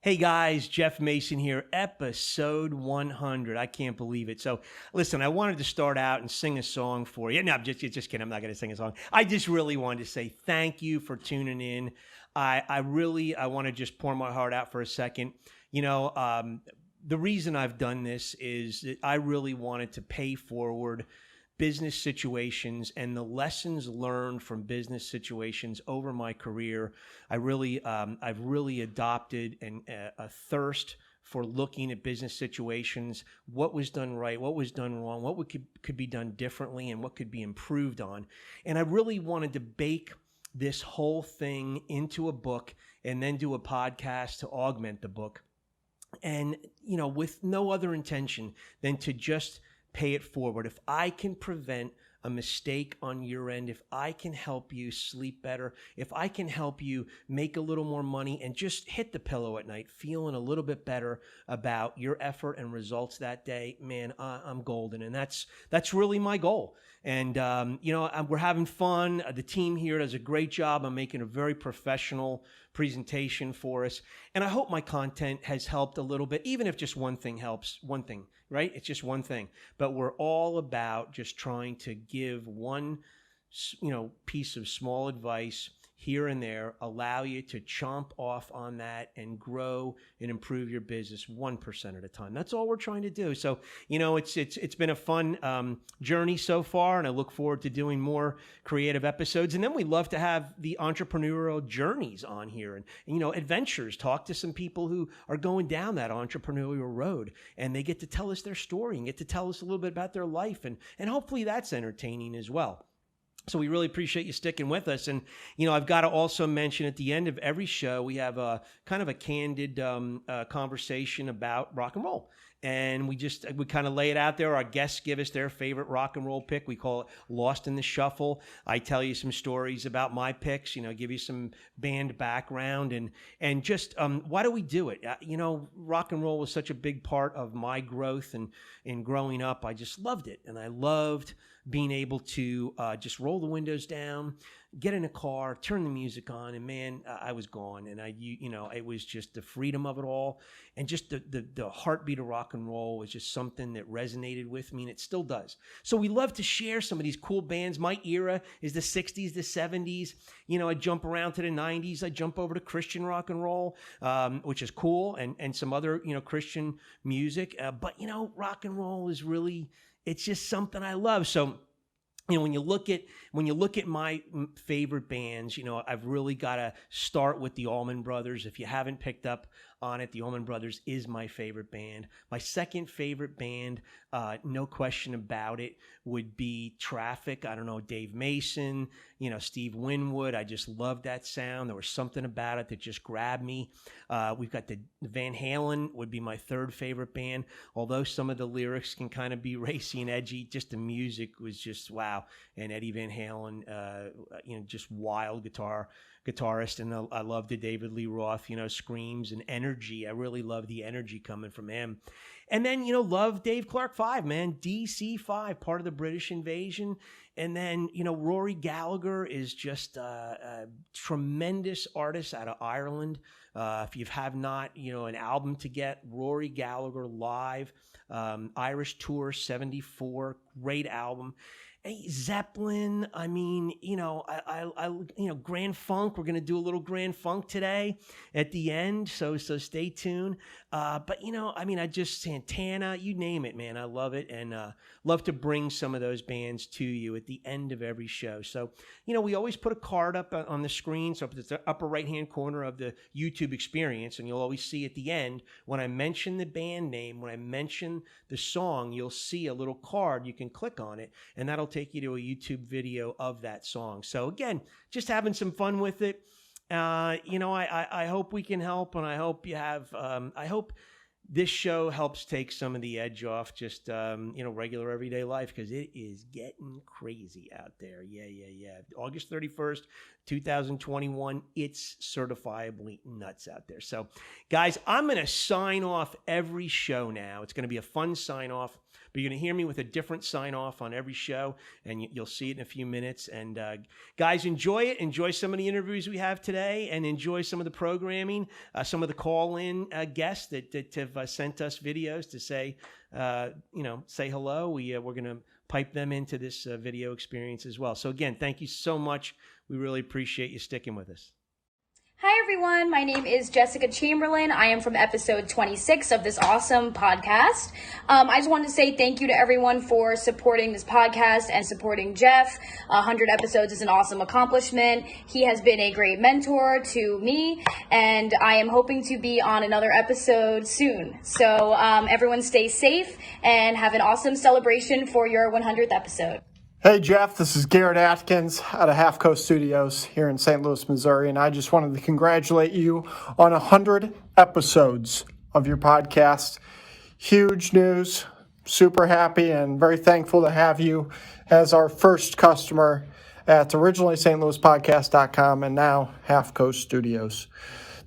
Hey guys, Jeff Mason here, episode 100. I can't believe it. So listen, I wanted to start out and sing a song for you. No, I'm just kidding. I'm not going to sing a song. I just really wanted to say thank you for tuning in. I want to just pour my heart out for a second. The reason I've done this is that I really wanted to pay forward business situations and the lessons learned from business situations over my career. I've really adopted a thirst for looking at business situations, what was done right, what was done wrong, what could be done differently, and what could be improved on. And I really wanted to bake this whole thing into a book and then do a podcast to augment the book. And, with no other intention than to just pay it forward. If I can prevent a mistake on your end, if I can help you sleep better, if I can help you make a little more money and just hit the pillow at night feeling a little bit better about your effort and results that day, man, I'm golden. And that's really my goal. And, we're having fun. The team here does a great job. I'm making a very professional presentation for us. And I hope my content has helped a little bit, even if just one thing helps, one thing, right? It's just one thing. But we're all about just trying to give one, piece of small advice here and there, allow you to chomp off on that and grow and improve your business 1% at a time. That's all we're trying to do. So, it's been a fun journey so far, and I look forward to doing more creative episodes. And then we love to have the entrepreneurial journeys on here and adventures, talk to some people who are going down that entrepreneurial road, and they get to tell us their story and get to tell us a little bit about their life. And hopefully that's entertaining as well. So we really appreciate you sticking with us. And, I've got to also mention at the end of every show, we have a kind of a candid conversation about rock and roll. And we kind of lay it out there. Our guests give us their favorite rock and roll pick. We call it Lost in the Shuffle. I tell you some stories about my picks, give you some band background and just why do we do it? Rock and roll was such a big part of my growth and in growing up. I just loved it. And I loved being able to just roll the windows down, get in a car, turn the music on, and man, I was gone. And it was just the freedom of it all, and just the heartbeat of rock and roll was just something that resonated with me, and it still does. So we love to share some of these cool bands. My era is the 60s, the 70s. I jump around to the 90s. I jump over to Christian rock and roll, which is cool, and some other Christian music. But rock and roll is really, it's just something I love. So, when you look at my favorite bands, I've really got to start with the Allman Brothers. If you haven't picked up on it, the Allman Brothers is my favorite band. My second favorite band, no question about it, would be Traffic. I don't know, Dave Mason, Steve Winwood. I just love that sound. There was something about it that just grabbed me. We've got the Van Halen would be my third favorite band. Although some of the lyrics can kind of be racy and edgy, just the music was just wow. And Eddie Van Halen, just wild guitarist, and I love the David Lee Roth, screams and energy. I really love the energy coming from him. And then, love Dave Clark 5, man, DC5, part of the British invasion. And then, Rory Gallagher is just a tremendous artist out of Ireland. If you have not, an album to get, Rory Gallagher Live, Irish Tour 74, great album. Hey, Zeppelin, I mean, Grand Funk. We're going to do a little Grand Funk today at the end, so stay tuned. But, Santana, you name it, man. I love it, and love to bring some of those bands to you at the end of every show. So, we always put a card up on the screen, so it's the upper right-hand corner of the YouTube experience, and you'll always see at the end, when I mention the band name, when I mention the song, you'll see a little card. You can click on it, and that'll take you to a YouTube video of that song. So again, just having some fun with it. I hope we can help, and I hope you have, I hope this show helps take some of the edge off just, regular everyday life, because it is getting crazy out there. Yeah. August 31st, 2021, it's certifiably nuts out there. So guys, I'm going to sign off every show now. It's going to be a fun sign off. But you're going to hear me with a different sign off on every show, and you'll see it in a few minutes. And guys, enjoy it. Enjoy some of the interviews we have today, and enjoy some of the programming, some of the call-in guests that have sent us videos to say, say hello. We're going to pipe them into this video experience as well. So again, thank you so much. We really appreciate you sticking with us. Hi everyone, my name is Jessica Chamberlain. I am from episode 26 of this awesome podcast. I just wanted to say thank you to everyone for supporting this podcast and supporting Jeff. 100 episodes is an awesome accomplishment. He has been a great mentor to me, and I am hoping to be on another episode soon. So everyone stay safe and have an awesome celebration for your 100th episode. Hey Jeff, this is Garrett Atkins out of Half Coast Studios here in St. Louis, Missouri, and I just wanted to congratulate you on 100 episodes of your podcast. Huge news, super happy and very thankful to have you as our first customer at originally stlouispodcast.com and now Half Coast Studios.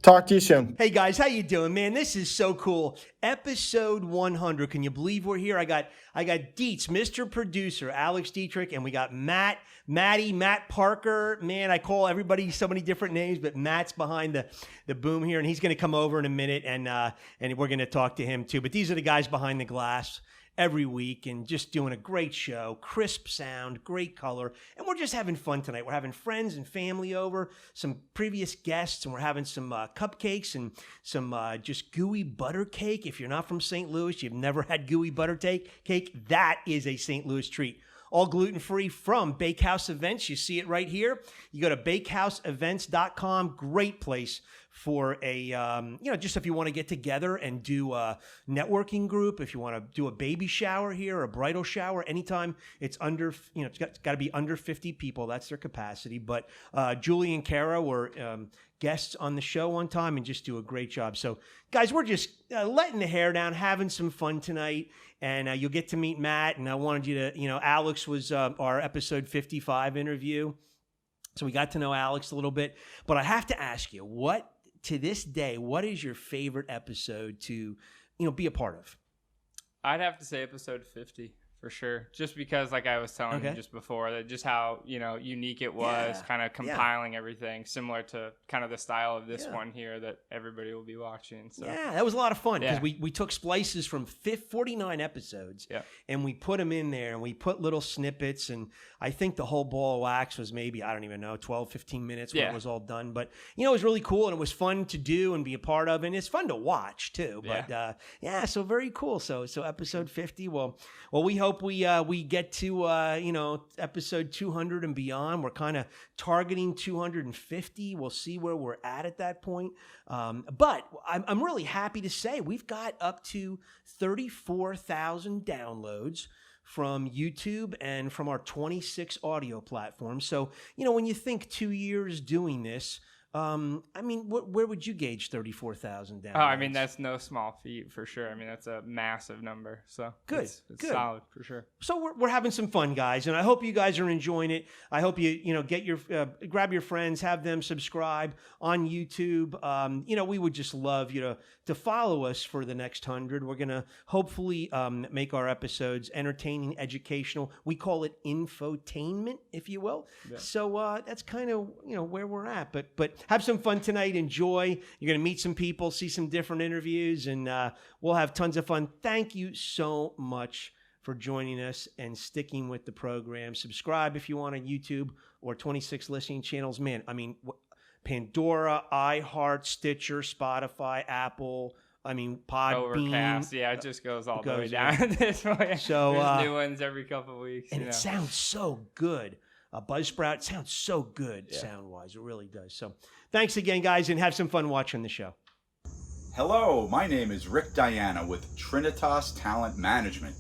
Talk to you soon. Hey guys, how you doing, man? This is so cool. Episode 100. Can you believe we're here? I got Dietz, Mr. Producer, Alex Dietrich, and we got Matt Parker. Man, I call everybody so many different names, but Matt's behind the boom here, and he's going to come over in a minute, and we're going to talk to him too. But these are the guys behind the glass every week and just doing a great show, crisp sound, great color, and we're just having fun tonight. We're having friends and family over, some previous guests, and we're having some cupcakes and some just gooey butter cake. If you're not from St. Louis, you've never had gooey butter cake, that is a St. Louis treat. All gluten-free from Bakehouse Events. You see it right here. You go to bakehouseevents.com. Great place for a, just if you want to get together and do a networking group, if you want to do a baby shower here, or a bridal shower, anytime it's under, it's got to be under 50 people. That's their capacity. But Julie and Kara were guests on the show one time and just do a great job. So, guys, we're just letting the hair down, having some fun tonight. And you'll get to meet Matt. And I wanted you to, Alex was our episode 55 interview. So we got to know Alex a little bit. But I have to ask you, to this day, what is your favorite episode to, be a part of? I'd have to say episode 50 for sure. Just because, like I was telling you just before, that just how, unique it was, kind of compiling everything, similar to kind of the style of this one here that everybody will be watching. So. Yeah, that was a lot of fun because we took splices from 49 episodes and we put them in there and we put little snippets, and I think the whole ball of wax was maybe, I don't even know, 12, 15 minutes when it was all done. But, it was really cool, and it was fun to do and be a part of, and it's fun to watch too. But so very cool. So episode 50, well, we hope we get to episode 200 and beyond. We're kind of targeting 250. We'll see where we're at that point. But I'm really happy to say we've got up to 34,000 downloads from YouTube and from our 26 audio platforms. So when you think 2 years doing this, where would you gauge 34,000 downloads? Oh, I mean, that's no small feat for sure. I mean, that's a massive number. So good, it's good, solid for sure. So we're having some fun, guys, and I hope you guys are enjoying it. I hope you get your grab your friends, have them subscribe on YouTube. We would just love you to follow us for the next 100. We're gonna hopefully make our episodes entertaining, educational. We call it infotainment, if you will. Yeah. So that's kind of where we're at. But have some fun tonight. Enjoy. You're going to meet some people, see some different interviews, and we'll have tons of fun. Thank you so much for joining us and sticking with the program. Subscribe if you want on YouTube or 26 listening channels. Man, Pandora, iHeart, Stitcher, Spotify, Apple, Podbean. Overcast. Yeah, it just goes all the way down at this point. So, there's new ones every couple of weeks. And it sounds so good. Buzzsprout sounds so good sound-wise. It really does. So thanks again, guys, and have some fun watching the show. Hello, my name is Rick Diana with Trinitas Talent Management.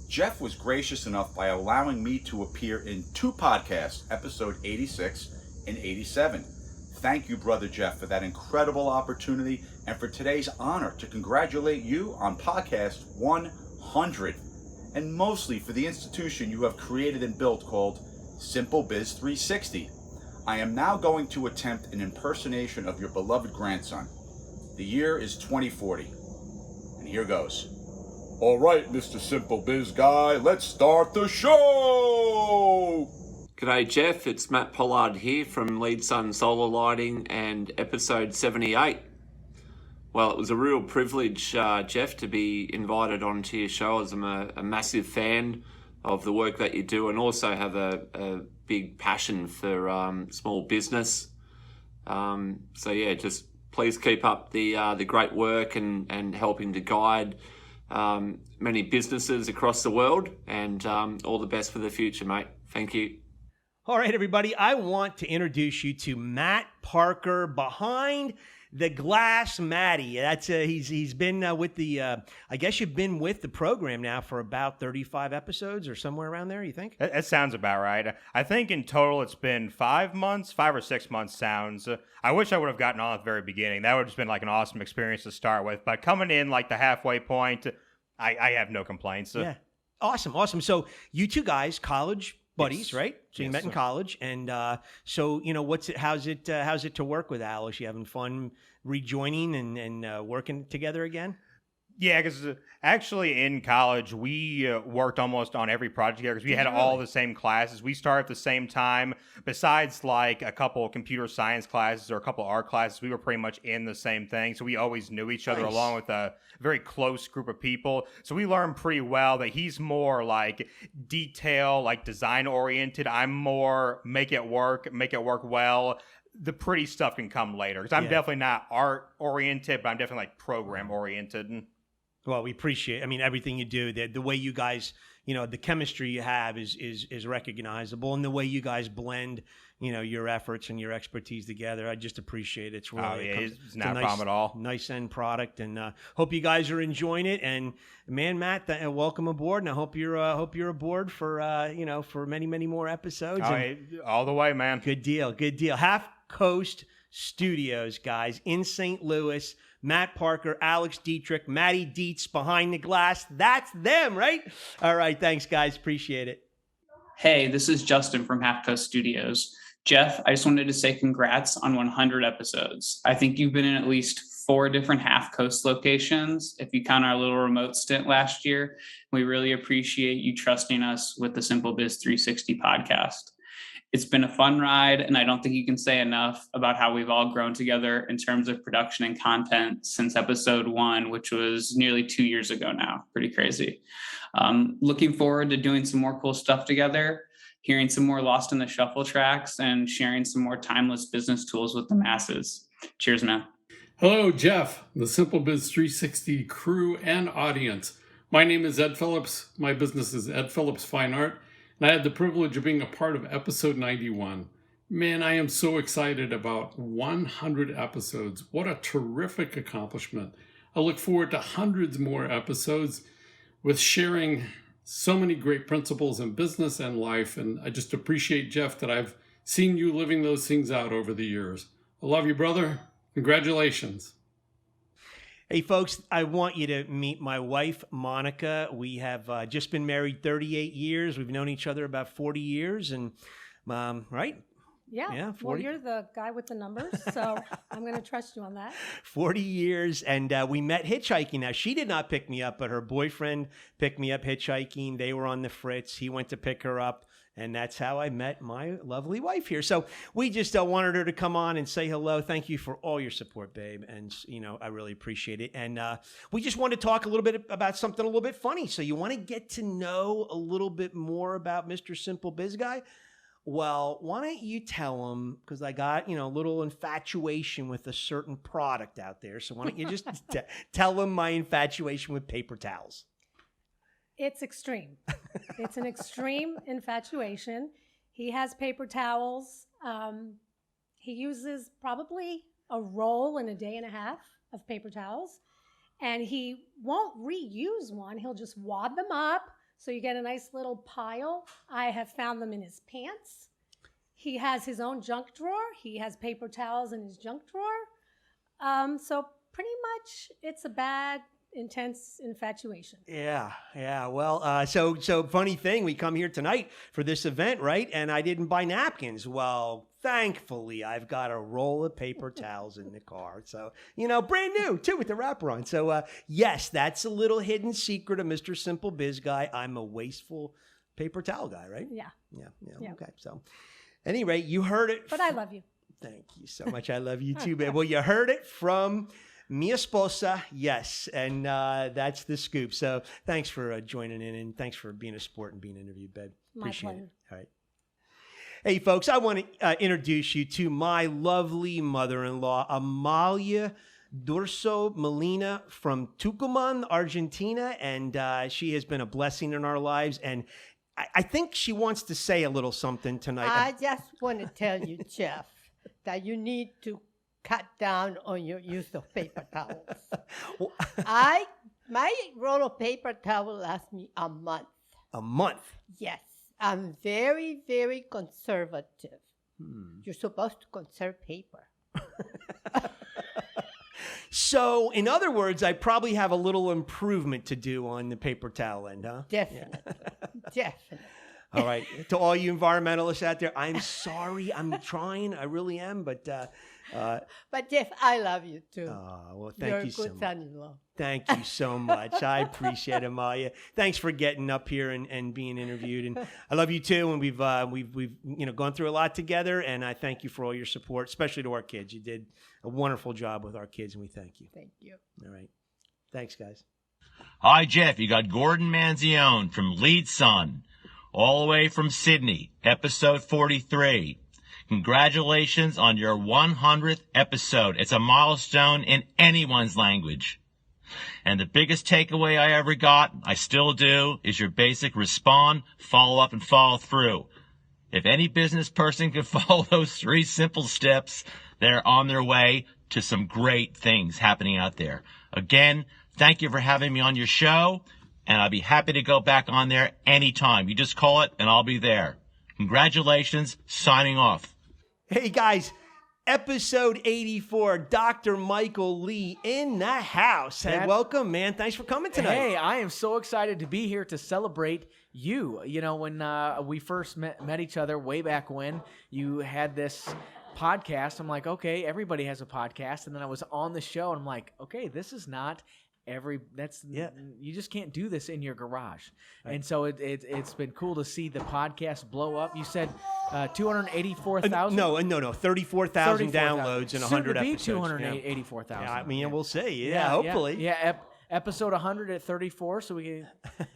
Jeff was gracious enough by allowing me to appear in 2 podcasts, episode 86 and 87. Thank you, Brother Jeff, for that incredible opportunity and for today's honor to congratulate you on podcast 100, and mostly for the institution you have created and built called SimpleBiz360. I am now going to attempt an impersonation of your beloved grandson. The year is 2040, and here goes. All right, Mr. Simple Biz Guy, let's start the show! G'day Jeff, it's Matt Pollard here from Lead Sun Solar Lighting and episode 78. Well, it was a real privilege, Jeff, to be invited onto your show, as I'm a massive fan of the work that you do and also have a big passion for small business. So yeah, just please keep up the great work and helping to guide many businesses across the world, and all the best for the future, mate. Thank you. All right, everybody, I want to introduce you to Matt Parker behind the glass. Matty, that's he's been with the I guess you've been with the program now for about 35 episodes or somewhere around there, you think? That sounds about right. I think in total it's been 5 months, 5 or 6 months sounds. I wish I would have gotten on at the very beginning. That would have just been like an awesome experience to start with. But coming in like the halfway point, I have no complaints. Yeah, awesome. So you two guys, college buddies, yes. Right? So you met in college, and so how's it to work with Alice? You having fun rejoining and working together again? Yeah, because actually in college, we worked almost on every project together because we had all the same classes. We started at the same time. Besides like a couple of computer science classes or a couple of art classes, we were pretty much in the same thing. So we always knew each other along with a very close group of people. So we learned pretty well that he's more like detail, like design oriented. I'm more make it work well. The pretty stuff can come later because I'm definitely not art oriented, but I'm definitely like program oriented. Well, we appreciate, everything you do. The way you guys, the chemistry you have is recognizable, and the way you guys blend, your efforts and your expertise together. I just appreciate it. It's really, it's not a problem at all. Nice end product, and hope you guys are enjoying it. And man, Matt, welcome aboard, and I hope you're aboard for for many more episodes. All the way, man. Good deal. Half Coast Studios, guys, in St. Louis. Matt Parker, Alex Dietrich, Matty Dietz behind the glass. That's them, right? All right. Thanks, guys. Appreciate it. Hey, this is Justin from Half Coast Studios. Jeff, I just wanted to say congrats on 100 episodes. I think you've been in at least 4 different Half Coast locations, if you count our little remote stint last year. We really appreciate you trusting us with the SimpleBiz360 podcast. It's been a fun ride, and I don't think you can say enough about how we've all grown together in terms of production and content since episode 1, which was nearly 2 years ago now. Pretty crazy. Looking forward to doing some more cool stuff together, hearing some more Lost in the Shuffle tracks, and sharing some more timeless business tools with the masses. Cheers, man. Hello, Jeff, the SimpleBiz360 crew and audience. My name is Ed Phillips. My business is Ed Phillips Fine Art. And I had the privilege of being a part of episode 91. Man, I am so excited about 100 episodes. What a terrific accomplishment. I look forward to hundreds more episodes with sharing so many great principles in business and life. And I just appreciate, Jeff, that I've seen you living those things out over the years. I love you, brother. Congratulations. Hey, folks, I want you to meet my wife, Monica. We have just been married 38 years. We've known each other about 40 years, and right? Yeah, 40. Well, you're the guy with the numbers, so I'm going to trust you on that. 40 years, and we met hitchhiking. Now, she did not pick me up, but her boyfriend picked me up hitchhiking. They were on the Fritz. He went to pick her up. And that's how I met my lovely wife here. So we just wanted her to come on and say hello. Thank you for all your support, babe. And, I really appreciate it. And we just want to talk a little bit about something a little bit funny. So you want to get to know a little bit more about Mr. Simple Biz Guy? Well, why don't you tell him, because I got, a little infatuation with a certain product out there. So why don't you just tell him my infatuation with paper towels? It's extreme. It's an extreme infatuation. He has paper towels. He uses probably a roll in a day and a half of paper towels. And he won't reuse one. He'll just wad them up so you get a nice little pile. I have found them in his pants. He has his own junk drawer. He has paper towels in his junk drawer. So pretty much it's a bad intense infatuation. Yeah. Well, so funny thing, we come here tonight for this event, right? And I didn't buy napkins. Well, thankfully, I've got a roll of paper towels in the car. So, brand new too with the wrapper on. So, yes, that's a little hidden secret of Mr. Simple Biz Guy. I'm a wasteful paper towel guy, right? Yeah. Okay. So, at any rate, you heard it. But I love you. Thank you so much. I love you too, babe. Well, you heard it from mi esposa, yes, and that's the scoop. So thanks for joining in, and thanks for being a sport and being interviewed, babe. Appreciate it. All right. Hey, folks, I want to introduce you to my lovely mother-in-law, Amalia Durso Molina from Tucumán, Argentina, and she has been a blessing in our lives, and I think she wants to say a little something tonight. I just want to tell you, Jeff, that you need to cut down on your use of paper towels. My roll of paper towel lasts me a month. A month? Yes. I'm very, very conservative. You're supposed to conserve paper. So, in other words, I probably have a little improvement to do on the paper towel end, huh? Definitely. Yeah. Definitely. All right. To all you environmentalists out there, I'm sorry. I'm trying. I really am. But Jeff, I love you too. Oh, well, You're you so much. a good son-in-law. Thank you so much. I appreciate it, Amalia. Thanks for getting up here and being interviewed. And I love you too. And we've gone through a lot together. And I thank you for all your support, especially to our kids. You did a wonderful job with our kids, and we thank you. Thank you. All right. Thanks, guys. Hi, Jeff. You got Gordon Manzione from Lead Son, all the way from Sydney, episode 43. Congratulations on your 100th episode. It's a milestone in anyone's language. And the biggest takeaway I ever got, I still do, is your basic respond, follow up, and follow through. If any business person can follow those 3 simple steps, they're on their way to some great things happening out there. Again, thank you for having me on your show, and I'll be happy to go back on there anytime. You just call it, and I'll be there. Congratulations. Signing off. Hey, guys. Episode 84, Dr. Michael Lee in the house. Hey, welcome, man. Thanks for coming tonight. Hey, I am so excited to be here to celebrate you. You know, when we first met each other way back when, you had this podcast. I'm like, okay, everybody has a podcast. And then I was on the show, and I'm like, okay, this is not you just can't do this in your garage. Right. And so it's been cool to see the podcast blow up. You said 284,000? No, 34,000 downloads and 100 episodes. 284,000. Yeah, I mean, we'll see. Yeah, hopefully. Yeah, episode 100 at 34, so we can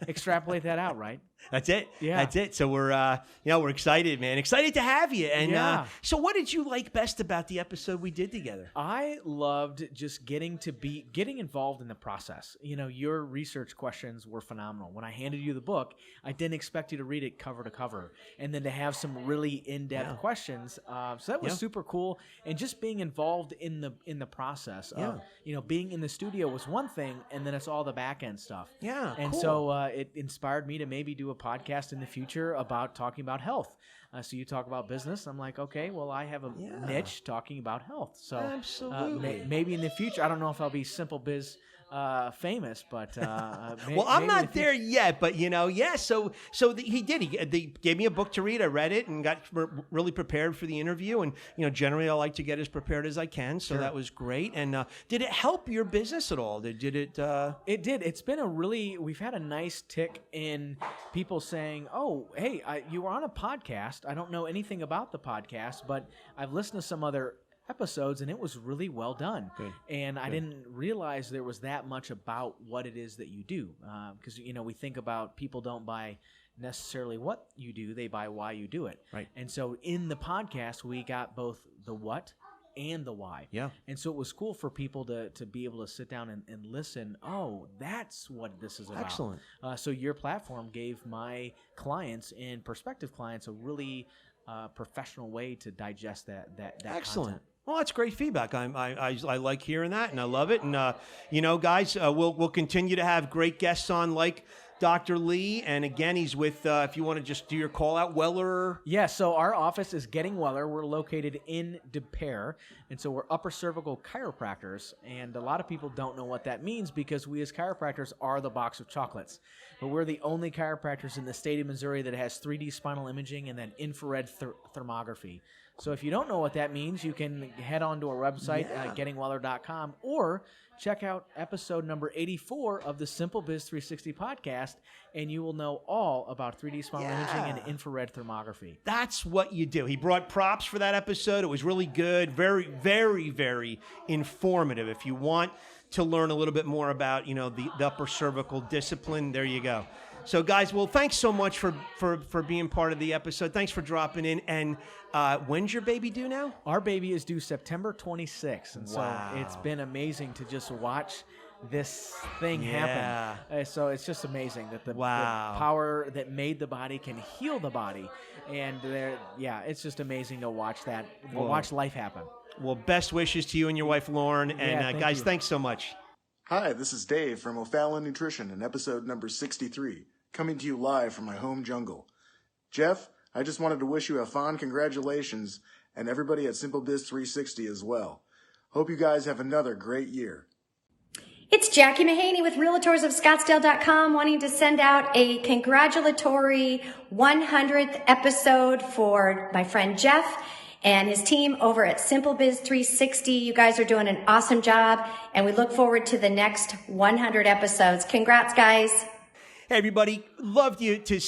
extrapolate that out, right? That's it. Yeah. That's it. So we're excited, man. Excited to have you. And so what did you like best about the episode we did together? I loved just getting involved in the process. You know, your research questions were phenomenal. When I handed you the book, I didn't expect you to read it cover to cover, and then to have some really in-depth questions. So that was super cool. And just being involved in the process. Being in the studio was one thing, and then it's all the back end stuff. Yeah. And cool. so it inspired me to maybe do a podcast in the future about talking about health. So you talk about business. I'm like, okay, well, I have a niche talking about health. So absolutely, maybe in the future, I don't know if I'll be Simple Biz famous, but well, I'm not there yet, but so he did. He gave me a book to read. I read it and got really prepared for the interview. And generally I like to get as prepared as I can, so that was great. And did it help your business at all? Did it? It did. It's been we've had a nice tick in people saying, "Oh, hey, you were on a podcast. I don't know anything about the podcast, but I've listened to some other episodes, and it was really well done." Good. And I didn't realize there was that much about what it is that you do, because we think about people don't buy necessarily what you do, they buy why you do it. Right. And so in the podcast, we got both the what and the why. Yeah. And so it was cool for people to be able to sit down and listen. Oh, that's what this is about. Excellent. So your platform gave my clients and prospective clients a really professional way to digest that Excellent. content. Well, that's great feedback. I like hearing that, and I love it. And guys, we'll continue to have great guests on like Dr. Lee, and again, he's with, if you want to just do your call out, Weller. Yeah, so our office is Getting Weller. We're located in De Pere, and so we're upper cervical chiropractors, and a lot of people don't know what that means because we as chiropractors are the box of chocolates. But we're the only chiropractors in the state of Missouri that has 3D spinal imaging and then infrared thermography. So if you don't know what that means, you can head on to our website at gettingweller.com or check out episode number 84 of the SimpleBiz360 podcast, and you will know all about 3D spinal imaging and infrared thermography. That's what you do. He brought props for that episode. It was really good. Very, very, very informative. If you want to learn a little bit more about, the upper cervical discipline, there you go. So, guys, well, thanks so much for being part of the episode. Thanks for dropping in. And when's your baby due now? Our baby is due September 26th. And so it's been amazing to just watch this thing happen. So it's just amazing that the power that made the body can heal the body. And it's just amazing to watch that, watch life happen. Well, best wishes to you and your wife, Lauren. And guys, thanks so much. Hi, this is Dave from O'Fallon Nutrition in episode number 63, coming to you live from my home jungle. Jeff, I just wanted to wish you a fond congratulations, and everybody at SimpleBiz360 as well. Hope you guys have another great year. It's Jackie Mahaney with RealtorsOfScottsdale.com wanting to send out a congratulatory 100th episode for my friend Jeff and his team over at SimpleBiz360. You guys are doing an awesome job, and we look forward to the next 100 episodes. Congrats, guys. Hey, everybody. Loved you to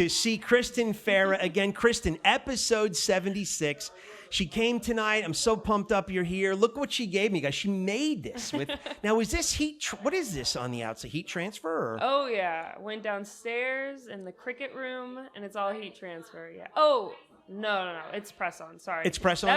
see Kristen Farah again. Kristen, episode 76. She came tonight. I'm so pumped up you're here. Look what she gave me, guys. She made this with. Now, is this what is this on the outside? Heat transfer? Or? Oh, yeah. Went downstairs in the cricket room, and it's all heat transfer. Yeah. Oh, no. It's press on. Sorry. It's press on?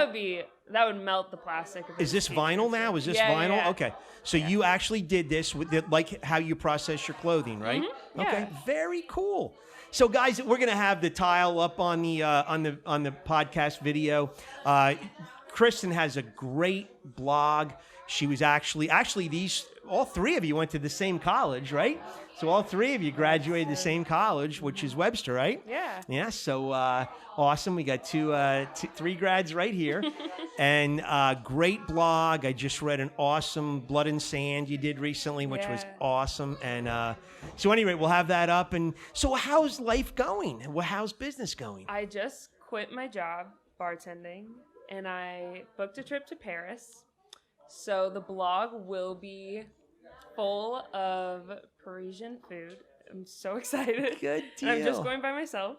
That would melt the plastic. Is this vinyl now? Is this vinyl? Yeah. Okay. So you actually did this with like how you process your clothing, right? Mm-hmm. Yeah. Okay. Very cool. So, guys, we're gonna have the tile up on the podcast video. Kristen has a great blog. She was actually all three of you went to the same college, right? So all three of you graduated the same college, which is Webster, right? Yeah. Yeah. So awesome. We got three grads right here, and great blog. I just read an awesome Blood and Sand you did recently, which was awesome. And so anyway, we'll have that up. And so how's life going? How's business going? I just quit my job bartending, and I booked a trip to Paris. So the blog will be full of Parisian food. I'm so excited. Good deal. And I'm just going by myself.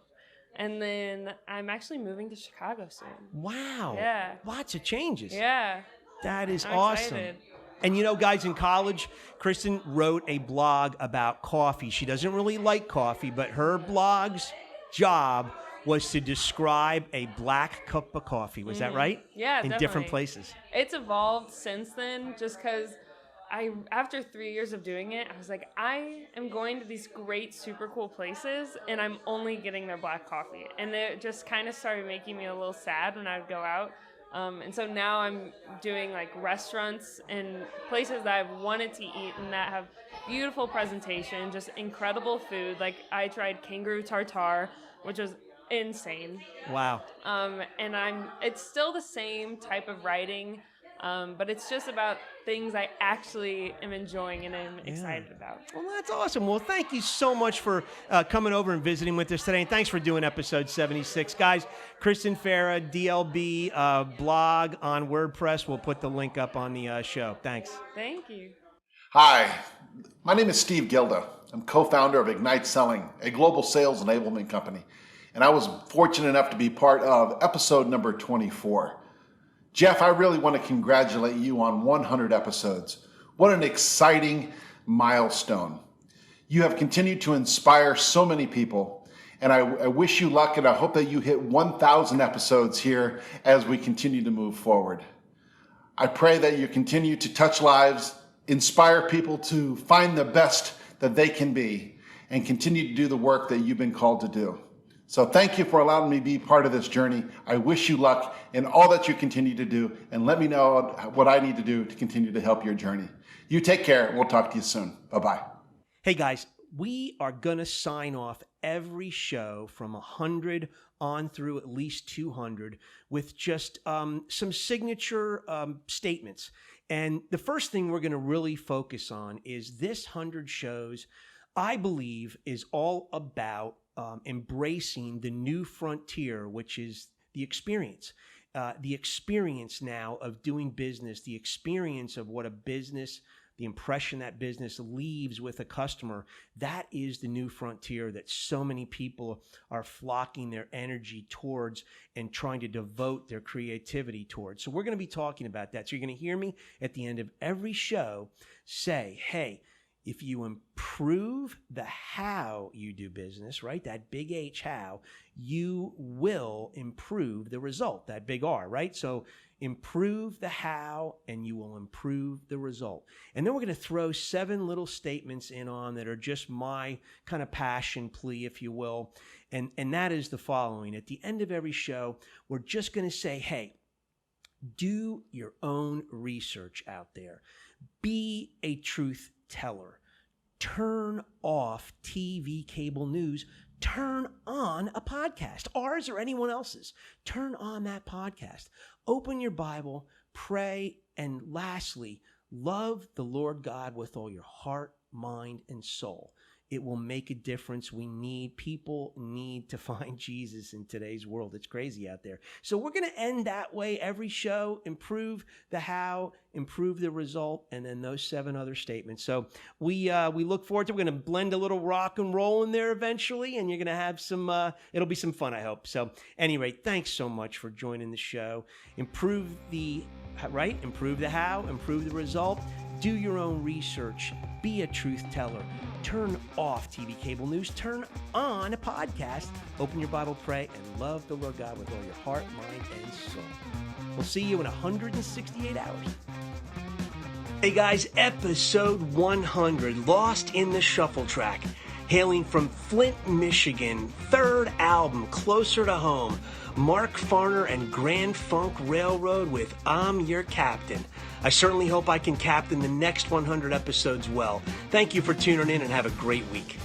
And then I'm actually moving to Chicago soon. Wow. Yeah. Lots of changes. Yeah. That is I'm awesome. excited. And guys, in college, Kristen wrote a blog about coffee. She doesn't really like coffee, but her blog's job was to describe a black cup of coffee. Was that right? Yeah, in definitely. different places. It's evolved since then, just because after 3 years of doing it, I was like, I am going to these great, super cool places, and I'm only getting their black coffee. And it just kind of started making me a little sad when I'd go out. And so now I'm doing like restaurants and places that I've wanted to eat and that have beautiful presentation, just incredible food. Like I tried kangaroo tartare, which was insane. Wow. And it's still the same type of writing, but it's just about things I actually am enjoying and am excited about. Well, that's awesome. Well, thank you so much for coming over and visiting with us today. And thanks for doing episode 76. Guys, Kristen Farah, DLB blog on WordPress. We'll put the link up on the show. Thanks. Thank you. Hi, my name is Steve Gilda. I'm co-founder of Ignite Selling, a global sales enablement company. And I was fortunate enough to be part of episode number 24. Jeff, I really want to congratulate you on 100 episodes. What an exciting milestone. You have continued to inspire so many people, and I wish you luck, and I hope that you hit 1,000 episodes here as we continue to move forward. I pray that you continue to touch lives, inspire people to find the best that they can be, and continue to do the work that you've been called to do. So thank you for allowing me to be part of this journey. I wish you luck in all that you continue to do, and let me know what I need to do to continue to help your journey. You take care, and we'll talk to you soon. Bye-bye. Hey, guys, we are going to sign off every show from 100 on through at least 200 with just some signature statements. And the first thing we're going to really focus on is this 100 shows, I believe, is all about embracing the new frontier, which is the experience. The experience now of doing business, the experience of what a business, the impression that business leaves with a customer, that is the new frontier that so many people are flocking their energy towards and trying to devote their creativity towards. So we're going to be talking about that. So you're going to hear me at the end of every show say, hey, if you improve the how you do business, right, that big H how, you will improve the result, that big R, right? So improve the how and you will improve the result. And then we're going to throw 7 little statements in on that are just my kind of passion plea, if you will. And that is the following. At the end of every show, we're just going to say, hey, do your own research out there. Be a truth teller. Turn off TV cable news. Turn on a podcast, ours or anyone else's. Turn on that podcast. Open your Bible, pray, and lastly, love the Lord God with all your heart, mind, and soul. It will make a difference. People need to find Jesus in today's world. It's crazy out there. So we're going to end that way every show, improve the how, improve the result, and then those 7 other statements. So we look forward to, we're going to blend a little rock and roll in there eventually, and you're going to have some, it'll be some fun, I hope. So anyway, thanks so much for joining the show. Improve the how, improve the result. Do your own research. Be a truth teller. Turn off TV cable news. Turn on a podcast. Open your Bible, pray, and love the Lord God with all your heart, mind, and soul. We'll see you in 168 hours. Hey guys, episode 100, Lost in the Shuffle Track. Hailing from Flint, Michigan, 3rd album, Closer to Home. Mark Farner and Grand Funk Railroad with I'm Your Captain. I certainly hope I can captain the next 100 episodes well. Thank you for tuning in and have a great week.